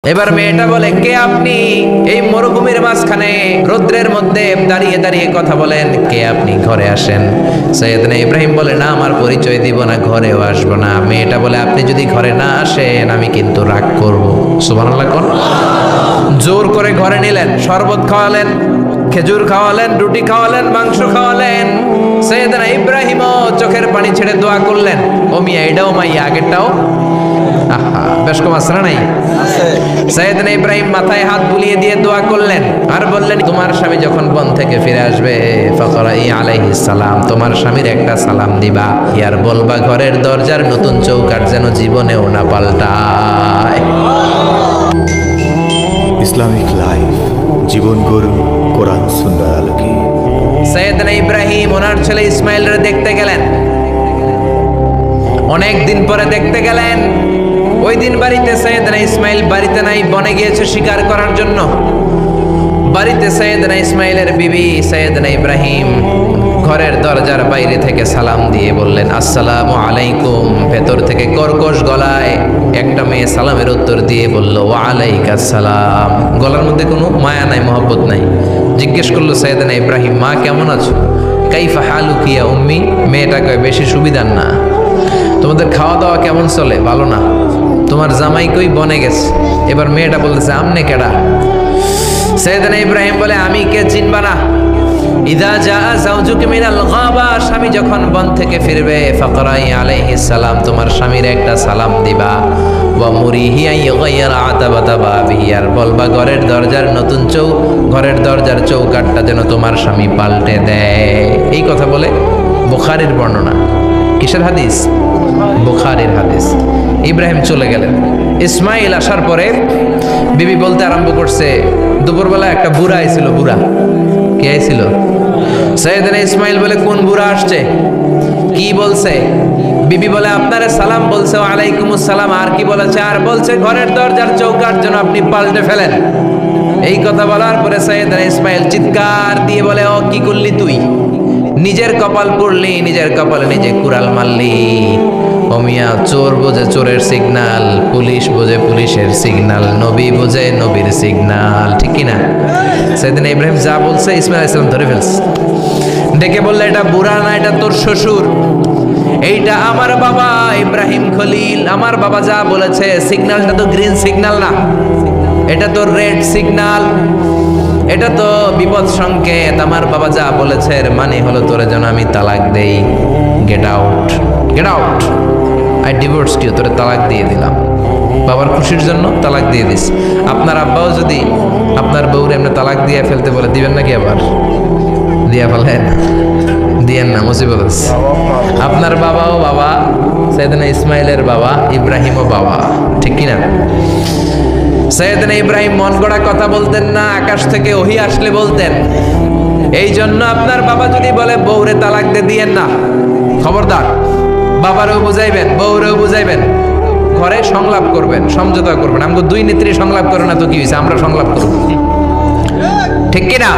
এবার মেয়েটা বলে, কে আপনি? এই মরুভূমির মাঝখানে রৌদ্রের মধ্যে দাঁড়িয়ে দাঁড়িয়ে কথা বলেন, কে আপনি? ঘরে আসেন। সৈয়দনা ইব্রাহিম বলে, না, আমার পরিচয় দিব না, ঘরেও আসবো না। মেয়েটা বলে, আপনি যদি ঘরে না আসেন আমি কিন্তু রাগ করব। সুবহানাল্লাহ কোন। জোর করে ঘরে নিলেন, শরবত খাওয়ালেন, খেজুর খাওয়ালেন, রুটি খাওয়ালেন, মাংস খাওয়ালেন। সৈয়দনা ইব্রাহিমও চোখের পানি ছেড়ে দোয়া করলেন, ও মিয়া, এটাও মাইয়া, আগেরটাও। আহা, বেশ কম আছে না নাই? সৈয়দনা ইব্রাহিম মাথায় হাত বুলিয়ে দিয়ে দোয়া করলেন আর বললেন, তোমার স্বামী যখন বন থেকে ফিরে আসবে, ফাকরাই আলাইহিস সালাম, তোমার স্বামীর একটা সালাম দিবা, ইয়ার বলবা ঘরের দরজার নতুন চৌকাঠ যেন জীবনেও না পাল্টায়। ইসলামিক লাইফ, জীবন গরু কোরআন সুন্নাহর আলোকে। সৈয়দনা ইব্রাহিম ওনার ছেলে ইসমাইলরে দেখতে গেলেন। অনেক দিন পরে দেখতে গেলেন। ওই দিন বাড়িতে সৈয়দনা ইসমাইল বাড়িতে নাই, বনে গিয়েছে শিকার করার জন্য। বাড়িতে সৈয়দনা ইসমাইলের বিবি সৈয়দনা ইব্রাহিম ঘরের দরজার বাইরে থেকে সালাম দিয়ে বললেন, আসসালামু আলাইকুম। ভেতর থেকে কর্কশ গলায় একটা মেয়ে সালামের উত্তর দিয়ে বলল, ওয়া আলাইকাস সালাম। গলার মধ্যে কোনো মায়া নাই, মহব্বত নাই। জিজ্ঞেস করলো সৈয়দনা ইব্রাহিম, মা কেমন আছো? কাইফা হালুকি ইয়া উম্মি। মেয়েটা কয়, বেশি সুবিধার না। তোমাদের খাওয়া দাওয়া কেমন চলে? ভালো না। তোমার জামাই কই? বনে গেছে। এবার মেয়েটা বলতেছে, আমনে কেডা? সৈয়দনা ইব্রাহিম বলে, আমি কে চিনবা না? ইদা জা যাওজুকা মিনাল গাবা, স্বামী যখন বন থেকে ফিরবে, ফাকরাই আলাইহিস সালাম, তোমার স্বামীর একটা সালাম দিবা। ওয়া মুরিহি আইয়গাইয়ার আতাবাতা বাবিহি, আর বলবা ঘরের দরজার নতুন ঘরের দরজার চৌকাঠটা যেন তোমার স্বামী পাল্টে দেয়। এই কথা বলে বুখারীর বর্ণনা। কিসের হাদিস? বুখারীর হাদিস। ইব্রাহিম চলে গেলেন। ইসমাইল আসার পরে বিবি বলতে আরম্ভ করছে, দুপুরবেলা একটা বুড়া আইছিল। বুড়া কে আইছিল? সৈয়দনা ইসমাইল বলে, কোন বুড়া আসছে? কি বলছে? বিবি বলে, আপনারে সালাম বলছে। ওয়ালাইকুমুস সালাম। আর কি বলেছে? আর বলছে ঘরের দরজার চৌকাঠ যেন আপনি পাল্টে ফেলেন। এই কথা বলার পরে সৈয়দনা ইসমাইল চিৎকার দিয়ে বলে, ও কি করলি তুই? নিজের কপাল পড়লি, নিজের কপালে নিজে কুড়াল মারলি। অমিয়া, চোর বোঝে চোরের সিগনাল, পুলিশ বোঝে পুলিশের সিগনাল, নবী বোঝে নবীর সিগনাল, ঠিক কিনা? সেদিন ইব্রাহিম যা বলছে ইসমাইল আলাইহিস সালাম ধরে ফেলছে। ডেকে বললে, এটা বুড়া না, এটা তোর শ্বশুর, এইটা আমার বাবা ইব্রাহিম খলিল। আমার বাবা যা বলেছে, সিগন্যালটা তো গ্রিন সিগন্যাল না, এটা তো রেড সিগন্যাল, এটা তো বিপদ সংকেত। আমার বাবা যা বলেছে এর মানে হলো তোরে যেন আমি তালাক দেই। Get out, get out, I divorce you. তোরে তালাক দিয়ে দিলাম, বাবার খুশির জন্য তালাক দিয়ে দিস। আপনার আব্বাও যদি আপনার বউরে এমনি তালাক দিয়ে ফেলতে বলে, দিবেন নাকি? আবার দিয়া ফেলেন, দিয়েন না, মুসিবত আছে। আপনার বাবাও বাবা, সৈয়দনা ইসমাইলের বাবা, ইব্রাহিমও বাবা, ঠিক কিনা? সৈয়দনা ইব্রাহিম মন গড়া কথা বলতেন না, আকাশ থেকে ওহী আসলে বলতেন। এই জন্য আপনার বাবা যদি বলে বউরে তালাক দিয়েন না, খবরদার, বাবারেও বুঝাইবেন, বউরেও বুঝাইবেন, ঘরে সংলাপ করবেন, সমঝোতা করবেন। আমাকে দুই নেত্রী সংলাপ করে না তো কি হয়েছে, আমরা সংলাপ করব, ঠিক কিনা?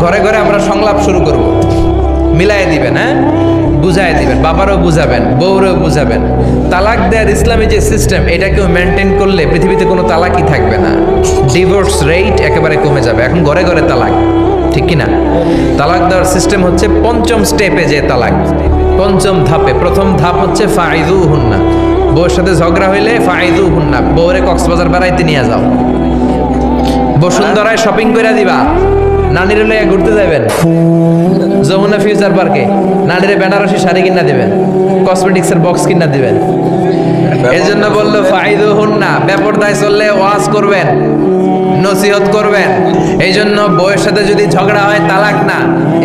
ঘরে ঘরে আমরা সংলাপ শুরু করব, মিলাই দিবেন, হ্যাঁ, বুঝাই দিবেন, বাবারও বুঝাবেন, বউরেও বুঝাবেন। তালাক দেওয়ার ইসলামী যে সিস্টেম, এটাকেও মেনটেন করলে পৃথিবীতে কোনো তালাকই থাকবে না। ডিভোর্স রেট একেবারে কমে যাবে। এখন ঘরে ঘরে তালাক, ঠিক কিনা? তালাক দেওয়ার সিস্টেম হচ্ছে পঞ্চম স্টেপে যে তালাক, পঞ্চম ধাপে। প্রথম ধাপ হচ্ছে ফাইদুহুন্না, বউর সাথে ঝগড়া হইলে ফাইদুহুন্না, বউরে কক্সবাজার বেড়াইতে নিয়ে যাও, বসুন্ধরায় শপিং করে দিবা, নানিরে লইয়া ঘুরতে যাবেন যমুনা ফিউচার পার্কে, নানিরে বেনারসি শাড়ি কিনা দিবেন, কসমেটিক্সের বক্স কিনা দিবেন। এই জন্য বললো ফাইদুহুন্না, বেপরদায় চললে ওয়াজ করবেন, নসিহত করবেন। এই জন্য বউয়ের সাথে যদি ঝগড়া হয় তালাক না,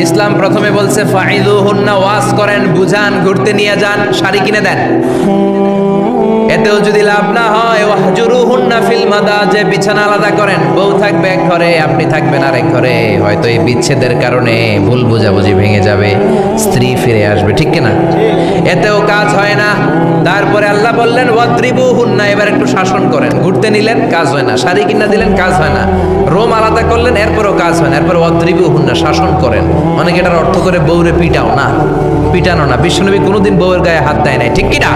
ইসলাম প্রথমে বলছে ফাইদুহুন্না, ওয়াজ করেন, বুঝান, ঘুরতে নিয়ে যান, শাড়ি কিনে দেন। এতেও যদি লাভ না হয়, ওয়াহজুরুহুন্না ফিল মাদাজি, বিছানা আলাদা করেন, বউ থাকবে এক ঘরে, আপনি থাকবেন আরেক ঘরে। হয়তো এই বিচ্ছেদের কারণে ভুল বোঝাবুঝি ভেঙে যাবে, স্ত্রী ফিরে আসবে, ঠিক কিনা? এতেও কাজ হয় না। তারপরে আল্লাহ বললেন ওয়াদ্রিবুহুন্না, এবার একটু শাসন করেন। ঘুরতে নিলেন, কাজ হয় না, শাড়ি কিনা দিলেন, কাজ হয় না, রোম আলাদা করলেন, এরপরও কাজ হয় না, এরপর ওয়াদ্রিবুহুন্না, শাসন করেন। অনেকে এটার অর্থ করে বউরে পিটাও না, পিটানো না। বিশ্বনবী কোনোদিন বউয়ের গায়ে হাত দেয় নাই, ঠিক কিনা?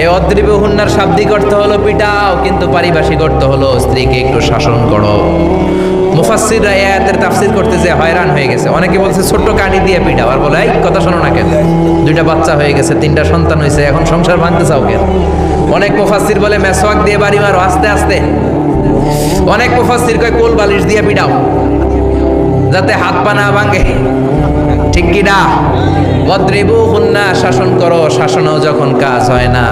এই ওয়াদ্রিবুহুন্নার শাব্দিক অর্থ হলো পিটাও, কিন্তু পারিভাষিক অর্থ হলো স্ত্রীকে একটু শাসন করো। মুফাসসিররা এই আয়াতের তাফসীর করতে যে হয়রান হয়ে গেছে। অনেকে বলছে ছোট্ট কাঠি দিয়ে পিটাও, আর বলে এই কথা শোনো না কেন, দুইটা বাচ্চা হয়ে গেছে, 3টা সন্তান হয়েছে, এখন সংসার ভাঙতে চাও কেন? অনেক মুফাসসির বলে মেসওয়াক দিয়ে বাড়ি মারো আস্তে আস্তে। অনেক মুফাসসির কয় কোল বালিশ দিয়ে পিটাও যাতে হাত পা না ভাঙে, ঠিক কি না? ওয়াদরিবুহুন্না, শাসন করো। শাসনও যখন কাজ হয় না,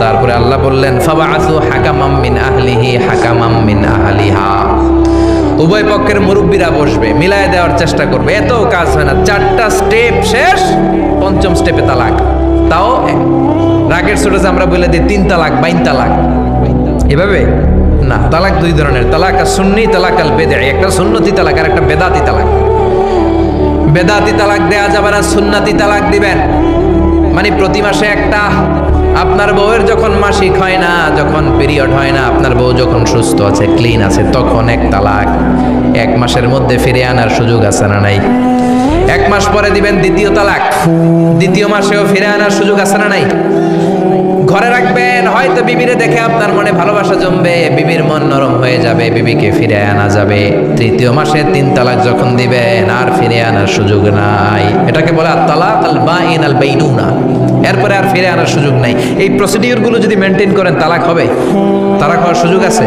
তারপরে আল্লাহ বললেন ফাবাআসু হাকামাম মিন আহলিহি হাকামাম মিন আহলিহা, উভয় পক্ষের মুরব্বীরা বসবে, মিলায় দেওয়ার চেষ্টা করবে। এতও কাজ হয় না, 4টা স্টেপ শেষ, 5ম স্টেপে তালাক। তাও রাগের ছোট যে আমরা বলে দিই 3 তালাক 22 তালাক, এভাবে না। তালাক 2 ধরনের, তালাক সুন্নি, তালাক আল বেদঈ। একটা সুন্নতি তালাক আর একটা বেদাতি তালাক। বেদাতি তালাক দেয়া যাবে না, সুন্নতি তালাক দিবেন। মানে প্রতি মাসে একটা, আপনার বউয়ের যখন মাসিক হয় না, যখন পিরিয়ড হয় না, আপনার বউ যখন সুস্থ আছে, ক্লিন আছে, তখন 1 তালাক। 1 মাসের মধ্যে ফিরে আনার সুযোগ আছে না নাই? 1 মাস পরে দিবেন 2য় তালাক, 2য় মাসেও ফিরে আনার সুযোগ আছে না নাই? ঘরে রাখবেন, হয়তো বিবিরে দেখে আপনার মনে ভালোবাসা জমবে, বিবির মন নরম হয়ে যাবে, বিবিকে ফিরে আনা যাবে। 3য় মাসে 3 তালাক যখন দিবেন, আর ফিরে আনার সুযোগ নাই। এটাকে বলে আত-তালাক আল বাইন আল বাইনুনা। এরপরে আর ফিরে আনার সুযোগ নাই। এই প্রসিডিউরগুলো যদি মেনটেন করেন, তালাক হবে? তালাক হওয়ার সুযোগ আছে?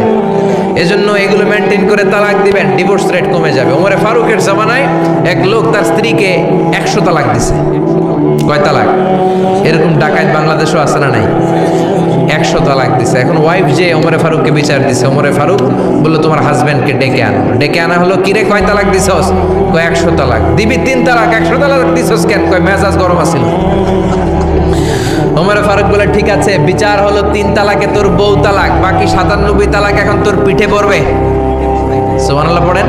এজন্য এগুলো মেনটেন করে তালাক দিবেন, ডিভোর্স রেট কমে যাবে। ওমরে ফারুকের জামানায় এক লোক তার স্ত্রীকে 100 তালাক দিছে। কয় তালাক? এরকম ডাকাত বাংলাদেশও আছে না নাই? 100 তালাক দিছে। এখন ওয়াইফ যে ওমরে ফারুককে বিচার দিছে, ওমরে ফারুক বললো তোমার হাজবেন্ডকে ডেকে আনো। ডেকে আনা হলো, কিরে কয় তালাক দিছস? কয় 100 তালাক। দিবি 3 তালাক, 100 তালাক দিছস কেন? কয় মেজাজ গরম আছিল। ওমরে ফারুক বলে ঠিক আছে, বিচার হলো 3 তালাকে তোর বউ তালাক, বাকি 97 তালাক এখন তোর পিঠে পড়বে। সুবহানাল্লাহ পড়েন।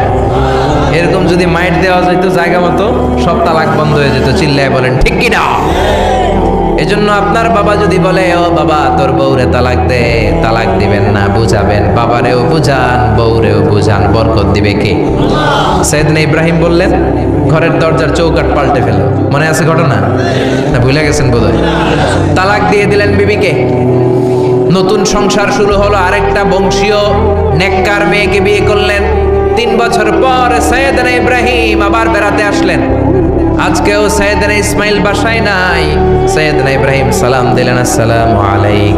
এরকম যদি মাইট দেওয়া যেত জায়গা মতো, সব তালাক বন্ধ হয়ে যেত। চিল্লায় বলেন ঠিক কি না? এজন্য আপনার বাবা যদি বলে ও বাবা তোর বউরে তালাক দে, তালাক দিবেন না, বুঝাবেন। বাবারেও বুঝান, বউরেও বুঝান, বরকত দিবে কে? সাইয়েদনা ইব্রাহিম বললেন ঘরের দরজার চৌকাঠ পাল্টে ফেলো। মনে আছে ঘটনা? না ভুলে গেছেন বোধহয়। তালাক দিয়ে দিলেন বিবিকে। নতুন সংসার শুরু হলো, আরেকটা বংশীয় নেককার মেয়েকে বিয়ে করলেন। 3 বছর পর সাইয়েদনা ইব্রাহিম আবার বেড়াতে আসলেন। আজকেও সাইয়েদনা ইসমাইল বাসায় নাই। সাইয়েদনা ইব্রাহিম সালাম দিলেন, আসসালামু আলাইক।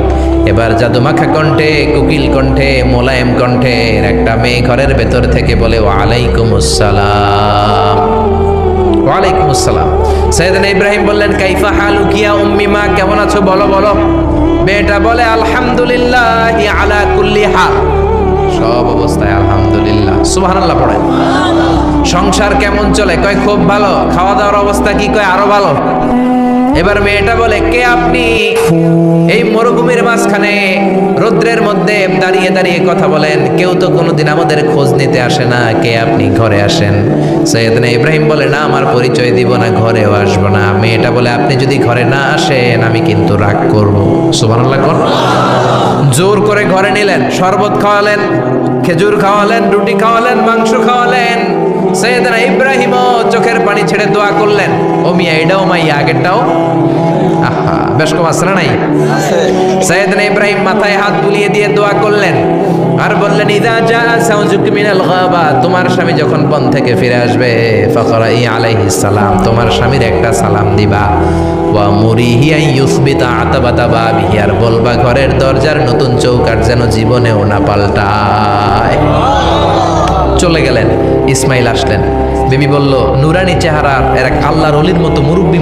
এবার জাদুমাখা কণ্ঠে, কুকিল কণ্ঠে, মোলায়েম কণ্ঠের একটা মেয়ে ঘরের ভেতর থেকে বলে ওয়ালাইকুমুস সালাম। ওয়ালাইকুমুস সালাম। সাইয়েদনা ইব্রাহিম বললেন কাইফা হালুকি ইয়া উম্মি, মা কেমন আছো বলো বলো। মেয়েটা বলে আলহামদুলিল্লাহি আলা কুল্লি হাল, সব অবস্থায় আলহামদুলিল্লাহ। সুবহানাল্লাহ পড়েন। সংসার কেমন চলে? কয় খুব ভালো। খাওয়া দাওয়ার অবস্থা কি? কয় আরো ভালো। এবার মেয়েটা বলে কে আপনি? এই মরুভূমির মাঝখানে রৌদ্রের মধ্যে দাঁড়িয়ে দাঁড়িয়ে কথা বলেন, কেউ তো কোনোদিন আমাদের খোঁজ নিতে আসে না, কে আপনি? ঘরে আসেন। সাইয়েদনা ইব্রাহিম বলে না, আমার পরিচয় দিব না, ঘরেও আসবো না। মেয়েটা বলে আপনি যদি ঘরে না আসেন আমি কিন্তু রাগ করবো। সুবহানাল্লাহ কোন। জোর করে ঘরে নিলেন, শরবত খাওয়ালেন, খেজুর খাওয়ালেন, রুটি খাওয়ালেন, মাংস খাওয়ালেন। সাইয়েদনা ইব্রাহিমও চোখের পানি ছেড়ে দোয়া করলেন। ও মিয়া, এটাও মাইয়া আগেরটাও? আহা, বেশ কম আছে না নাই? সাইয়েদনা ইব্রাহিম মাথায় হাত বুলিয়ে দিয়ে দোয়া করলেন আর বললেন ইযা জা সাউজুকি মিনাল গাবা, তোমার স্বামী যখন বন থেকে ফিরে আসবে, ফাকরাই আলাইহিস সালাম, তোমার স্বামীর একটা সালাম দিবা। ওয়া মুরিহি আন ইউসবিতা আতাবাতা বাবিহি, আর বলবা ঘরের দরজার নতুন চৌকাঠ যেন জীবনেও না পাল্টায়। চলে গেলেন। ইসমাইল আসলেন। বিবি বলল নুরানি চেহারার এক আল্লাহর ওলির মতো মুরব্বী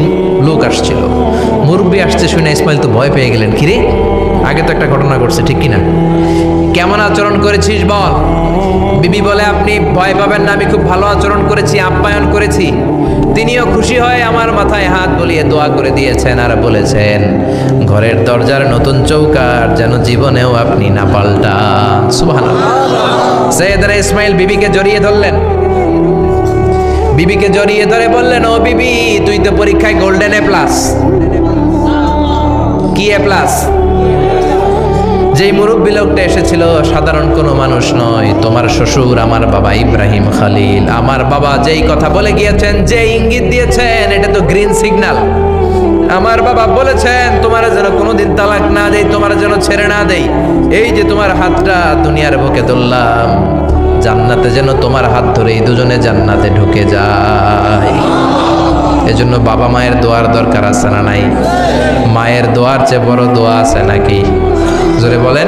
লোক আসছিল। মুরব্বী আসছে শুনে ইসমাইল তো ভয় পেয়ে গেলেন। কিরে, আগে তো একটা ঘটনা ঘটছে, ঠিক কিনা? কেমন আচরণ করেছিস বল। বিবি বলে আপনি ভয় পাবেন না, আমি খুব ভালো আচরণ করেছি, আপ্যায়ন করেছি। তিনিও খুশি হয়ে আমার মাথায় হাত বুলিয়ে দোয়া করে দিয়েছেন আর বলেছেন ঘরের দরজার নতুন চৌকাঠ যেন জীবনেও আপনি না পাল্টান। সুবহানাল্লাহ। সাইয়েদনা ইসমাইল বিবিকে জড়িয়ে ধরলেন। বিবিকে জড়িয়ে ধরে বললেন ও বিবি, তুই তো পরীক্ষায় গোল্ডেন এ প্লাস। কি এ প্লাস? যেই মুরব্বী লোকটা এসেছিল সাধারণ কোনো মানুষ নয়, তোমার শ্বশুর আমার বাবা ইব্রাহিম খালিল। আমার বাবা যেই কথা বলে গিয়েছেন, যে ইঙ্গিত দিয়েছেন, এটা তো গ্রিন সিগন্যাল। আমার বাবা বলেছেন তোমার যেন কোনোদিন তালাক না দেই, তোমার যেন ছেড়ে না দেই। এই যে তোমার হাতটা দুনিয়ার বুকে ধরলাম, জান্নাতে যেন তোমার হাত ধরে এই দুজনে জান্নাতে ঢুকে যায়। এজন্য বাবা মায়ের দোয়ার দরকার আছে না নাই? মায়ের দোয়ার চেয়ে বড় দোয়া আছে নাকি? জোরে বলেন।